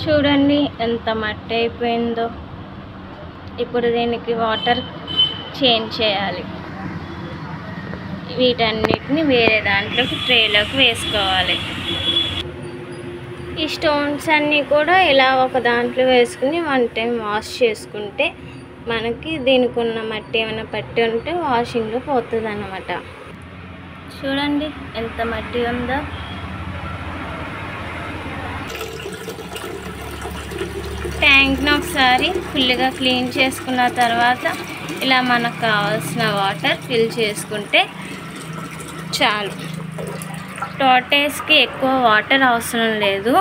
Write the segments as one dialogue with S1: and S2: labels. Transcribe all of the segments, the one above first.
S1: చూడండి ఎంత మట్టి అయిపోయిందో. ఇప్పుడు దీనికి వాటర్ చేంజ్ చేయాలి. వీటన్నిటిని వేరే దాంట్లోకి ట్రేలోకి వేసుకోవాలి. ఈ స్టోన్స్ అన్నీ కూడా ఇలా ఒక దాంట్లో వేసుకుని 1 టైం వాష్ చేసుకుంటే మనకి దీనికి ఉన్న మట్టి ఏమైనా పట్టి ఉంటే వాషింగ్లో పోతుంది అన్నమాట. చూడండి ఎంత మట్టి ఉందో. ట్యాంక్ని ఒకసారి ఫుల్గా క్లీన్ చేసుకున్న తర్వాత ఇలా మనకు కావాల్సిన వాటర్ ఫిల్ చేసుకుంటే చాలు. టోటేస్కి ఎక్కువ వాటర్ అవసరం లేదు.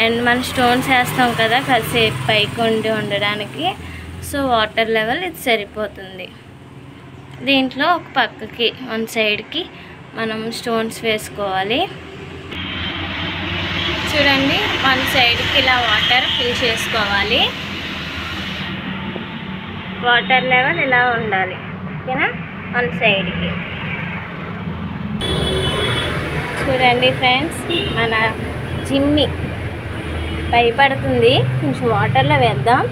S1: అండ్ మన స్టోన్స్ వేస్తాం కదా కాసేపు పైకి ఉండడానికి, సో వాటర్ లెవెల్ ఇది సరిపోతుంది. దీంట్లో ఒక పక్కకి 1 సైడ్కి మనం స్టోన్స్ వేసుకోవాలి. చూడండి 1 సైడ్కి ఇలా వాటర్ ఫిల్ చేసుకోవాలి. వాటర్ లెవెల్ ఇలా ఉండాలి, ఓకేనా? 1 సైడ్కి. చూడండి ఫ్రెండ్స్, మన జిమ్మి భయపడుతుంది. కొంచెం వాటర్లో వేద్దాం.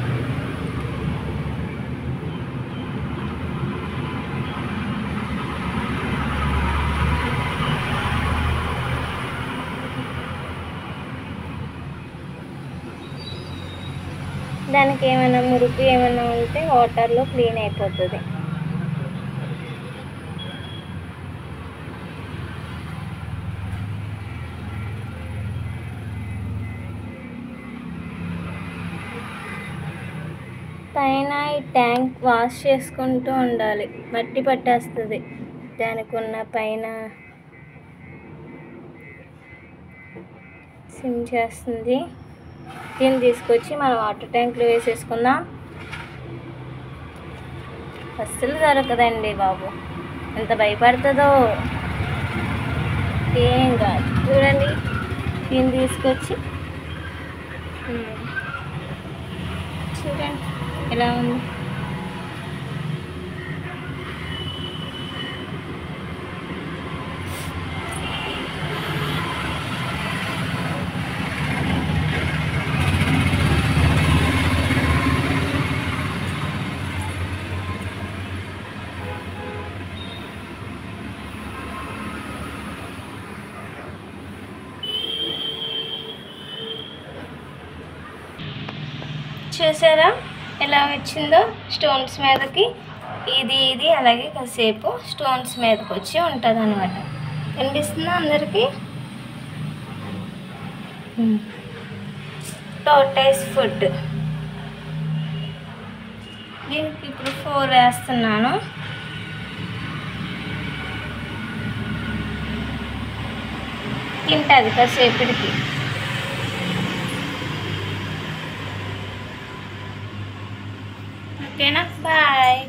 S1: దానికి ఏమైనా మురికి ఏమైనా ఉంటే వాటర్లో క్లీన్ అయిపోతుంది. పైన ఈ ట్యాంక్ వాష్ చేసుకుంటూ ఉండాలి, మట్టి పట్టేస్తుంది. దానికి ఉన్న పైన సిమ్ చేస్తుంది. దీన్ని తీసుకొచ్చి మనం వాటర్ ట్యాంక్లో వేసేసుకుందాం. అస్సలు దొరకదండి బాబు, ఎంత భయపడుతుందో. ఏం కాదు, చూడండి దీన్ని తీసుకొచ్చి చూడండి ఎలా ఉంది. చూసారా ఎలా వచ్చిందో? స్టోన్స్ మీదకి ఇది అలాగే కాసేపు స్టోన్స్ మీదకి వచ్చి ఉంటుంది అన్నమాట. కనిపిస్తుందా అందరికీ? టోటైస్ ఫుడ్. దీనికి ఇప్పుడు 4 వేస్తున్నాను. తింటుంది కాసేపటికి. ఓకేనా? బాయ్.